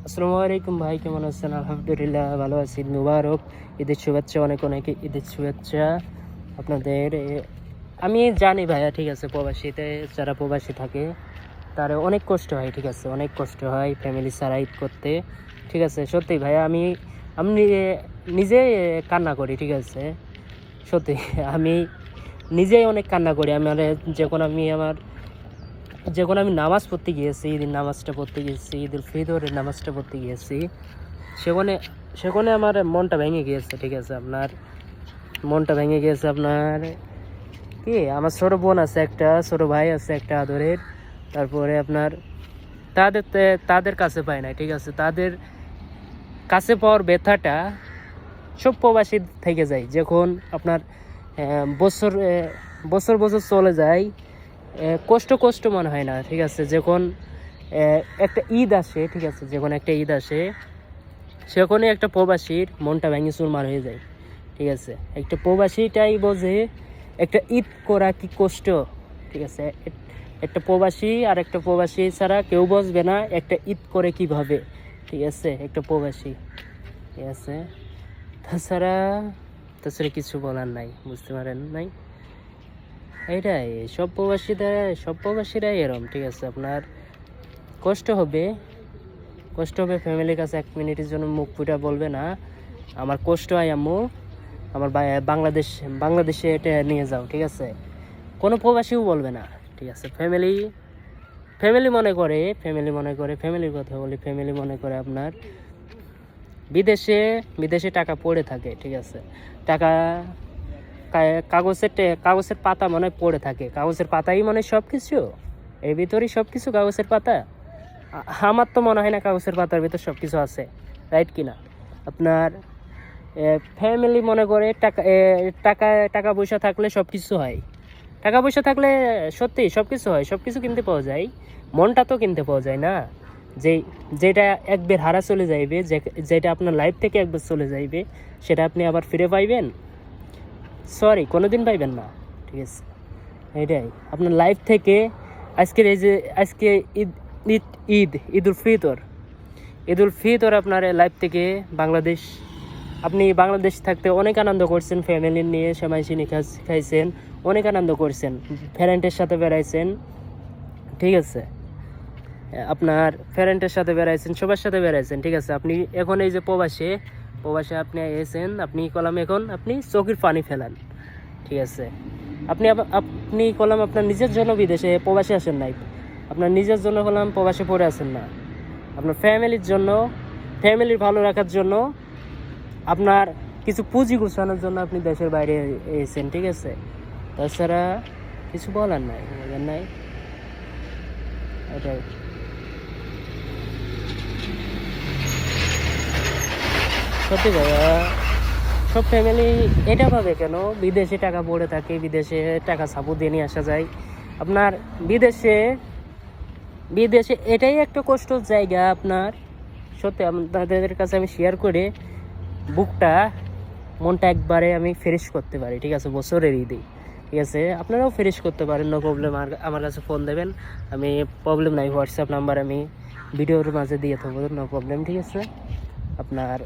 আসসালামু আলাইকুম ভাই, কেমন আছেন? আলহামদুলিল্লাহ ভালো আছি। ঈদ মুবারক, ঈদের শুভেচ্ছা, অনেক অনেক ঈদের শুভেচ্ছা আপনাদের। আমি জানি ভাইয়া, ঠিক আছে, প্রবাসীতে যারা প্রবাসী থাকে তার অনেক কষ্ট হয়, ঠিক আছে, অনেক কষ্ট হয় ফ্যামিলি ছাড়া ঈদ করতে, ঠিক আছে। সত্যি ভাইয়া, আমি নিজে কান্না করি, ঠিক আছে, সত্যি। আমি নিজেই অনেক কান্না করি। যখন আমি নামাজ পড়তে গিয়েছি, ঈদের নামাজটা পড়তে গিয়েছি, ঈদুল ফিতরের নামাজটা পড়তে গিয়েছি, সেখানে সেখানে আমার মনটা ভেঙে গিয়েছে, ঠিক আছে। মনটা ভেঙে গিয়েছে আপনার কি, আমার ছোটো বোন আছে একটা, ছোটো ভাই আছে একটা আদরের। তারপরে আপনার তাদের কাছে পায় না, ঠিক আছে। তাদের কাছে পাওয়ার ব্যথাটা সব প্রবাসী থেকে যায়। যখন আপনার বছর বছর বছর চলে যায়, কষ্ট কষ্ট মনে হয় না, ঠিক আছে। যখন একটা ঈদ আসে, ঠিক আছে, যখন একটা ঈদ আসে, সেখানে একটা প্রবাসীর মনটা ভেঙে চুরমার হয়ে যায়, ঠিক আছে। একটা প্রবাসীটাই বোঝে একটা ঈদ করা কি কষ্ট, ঠিক আছে। একটা প্রবাসী আর একটা প্রবাসী ছাড়া কেউ বুঝবে না একটা ঈদ করে কিভাবে, ঠিক আছে, একটা প্রবাসী, ঠিক আছে। তাছাড়া তাছাড়া কিছু বলার নাই, বুঝতে পারেন নাই। এইটাই, সব প্রবাসীরাই এরম, ঠিক আছে। আপনার কষ্ট হবে, ফ্যামিলির কাছে এক মিনিটের জন্য মুখ ফুটা বলবে না আমার কষ্ট হয় আম্মু, আমার বাংলাদেশে এটা নিয়ে যাও, ঠিক আছে। কোনো প্রবাসীও বলবে না, ঠিক আছে। ফ্যামিলির কথা বলি, ফ্যামিলি মনে করে আপনার বিদেশে বিদেশে টাকা পড়ে থাকে, ঠিক আছে। টাকা কাগজের পাতা মনে হয় পড়ে থাকে, কাগজের পাতাই মনে হয় সব কিছু, এর ভিতরেই সব কিছু, কাগজের পাতা। আমার তো মনে হয় না কাগজের পাতার ভিতর সব কিছু আছে, রাইট কিনা? আপনার ফ্যামিলি মনে করে টাকা পয়সা থাকলে সব কিছু হয়। টাকা পয়সা থাকলে সত্যি সব কিছু হয়, সব কিছু কিনতে পাওয়া যায়, মনটা তো কিনতে পাওয়া যায় না। যেটা একবার হারা চলে যাইবে, যেটা আপনার লাইফ থেকে একবার চলে যাইবে, সেটা আপনি আবার ফিরে পাইবেন? সরি, কোনোদিন পাইবেন না, ঠিক আছে। এটাই আপনার লাইফ থেকে আজকে ঈদ ঈদ ঈদ ঈদুল ফিতর আপনার লাইফ থেকে আপনি বাংলাদেশ থাকতে অনেক আনন্দ করছেন, ফ্যামিলি নিয়ে সেমাই চিনি খাইছেন, অনেক আনন্দ করছেন, ফ্রেন্ডের সাথে বেড়াইছেন, ঠিক আছে। আপনার ফ্রেন্ডের সাথে বেড়াইছেন, সবার সাথে বেড়াইছেন, ঠিক আছে। আপনি এখন এই যে প্রবাসে আপনি এসেছেন, আপনি চোখের পানি ফেলান, ঠিক আছে। আপনি কলাম আপনার নিজের জন্য বিদেশে প্রবাসে আসেন নাই, আপনার নিজের জন্য কলাম প্রবাসে পড়ে আসেন না, আপনার ফ্যামিলির জন্য, ফ্যামিলির ভালো রাখার জন্য, আপনার কিছু পুঁজি গুছানোর জন্য আপনি দেশের বাইরে এসেছেন, ঠিক আছে। তাছাড়া কিছু বলার নাই, এটাই। সত্যি ভাইয়া, সব ফ্যামিলি এটা ভাবে কেন বিদেশে টাকা পড়ে থাকে, বিদেশে টাকা সাপোর্ট দিয়ে নিয়ে আসা যায়। আপনার বিদেশে বিদেশে এটাই একটা কষ্টর জায়গা আপনার। সত্যি আপনাদের কাছে আমি শেয়ার করে মনটা একবারে আমি ফ্রেশ করতে পারি, ঠিক আছে, বছরের ঈদে, ঠিক আছে। আপনারাও ফ্রেশ করতে পারেন, নো প্রবলেম। আমার কাছে ফোন দেবেন, আমি প্রবলেম নাই, হোয়াটসঅ্যাপ নাম্বার আমি ভিডিওর মাঝে দিয়ে থাকবো, নো প্রবলেম, ঠিক আছে। আপনার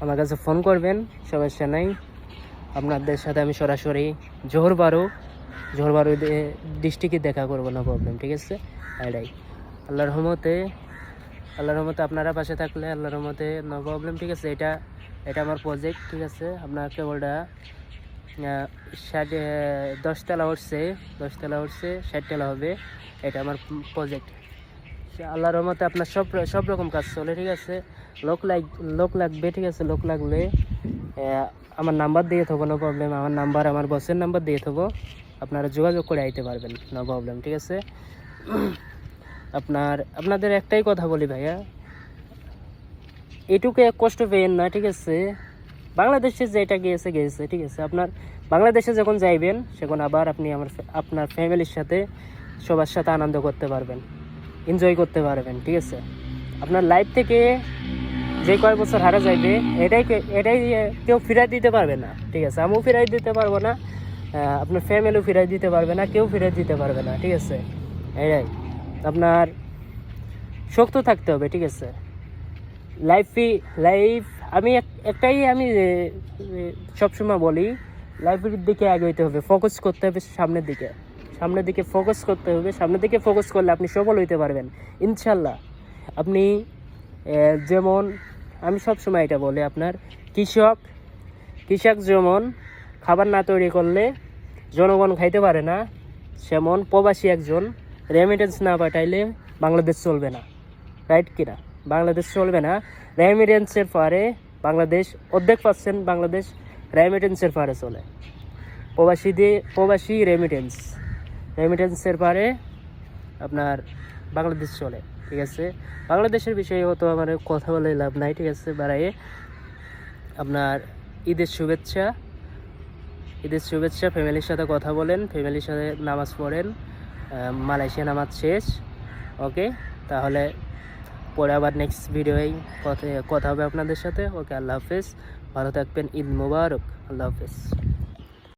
আমার কাছে ফোন করবেন, সমস্যা নাই। আপনাদের সাথে আমি সরাসরি জোহর বারো ডিস্ট্রিক্টে দেখা করবো, না প্রবলেম, ঠিক আছে। এটাই, আল্লাহর রহমতে আপনারা পাশে থাকলে আল্লাহর রহমতে নো প্রবলেম, ঠিক আছে। এটা আমার প্রজেক্ট, ঠিক আছে। আপনার কেবলটা 10 তলা উঠছে, 60 তলা হবে, এটা আমার প্রজেক্ট। আল্লাহর রহমতে আপনার সব রকম কাজ চলে, ঠিক আছে। লোক লাগবে, ঠিক আছে। লোক লাগলে আমার নাম্বার দিয়ে থাকবো, নো প্রবলেম। আমার বসের নাম্বার দিয়ে থাকবো, আপনারা যোগাযোগ করে আইতে পারবেন, নো প্রবলেম, ঠিক আছে। আপনাদের একটাই কথা বলি ভাইয়া, এটুকু এক কষ্ট পেয়েন না, ঠিক আছে। বাংলাদেশে যেটা গিয়েছে, ঠিক আছে। আপনার বাংলাদেশে যখন যাইবেন, সেখন আবার আপনি আপনার ফ্যামিলির সাথে সবার সাথে আনন্দ করতে পারবেন, এনজয় করতে পারবেন, ঠিক আছে। আপনার লাইফ থেকে যে কয় বছর হারা যাইবে, এটাই কেউ ফিরাই দিতে পারবে না, ঠিক আছে। আমিও ফিরাই দিতে পারবো না, আপনার ফ্যামিলিও ফিরাই দিতে পারবে না, কেউ ফিরাই দিতে পারবে না, ঠিক আছে। এটাই আপনার শক্ত থাকতে হবে, ঠিক আছে? লাইফ একটাই আমি সবসময় বলি, লাইফের দিকে এগোইতে হবে, ফোকাস করতে হবে সামনের দিকে ফোকাস করতে হবে। সামনের দিকে ফোকাস করলে আপনি সফল হইতে পারবেন ইনশাল্লাহ। আপনি যেমন আমি সবসময় এটা বলি, আপনার কৃষক যেমন খাবার না তৈরি করলে জনগণ খাইতে পারে না, সেমন প্রবাসী একজন রেমিটেন্স না পাঠাইলে বাংলাদেশ চলবে না, রাইট কিনা? বাংলাদেশ চলবে না। রেমিটেন্সের পারে বাংলাদেশ, অর্ধেক পার্সেন্ট বাংলাদেশ রেমিটেন্সের পারে চলে। প্রবাসী রেমিটেন্সের পারে আপনার বাংলাদেশ চলে, ঠিক আছে? বাংলাদেশের বিষয়ে তো আমার কথা বলে লাভ নাই, ঠিক আছে? বাড়াইয়ে আপনার ঈদের শুভেচ্ছা। ফ্যামিলির সাথে কথা বলেন, ফ্যামিলির সাথে নামাজ পড়েন। মালয়েশিয়া নামাজ শেষ, ওকে? তাহলে পরে আবার নেক্সট ভিডিওয় কথা হবে আপনাদের সাথে। ওকে, আল্লাহ হাফেজ, ভালো থাকবেন, ঈদ মুবারক, আল্লাহ হাফেজ।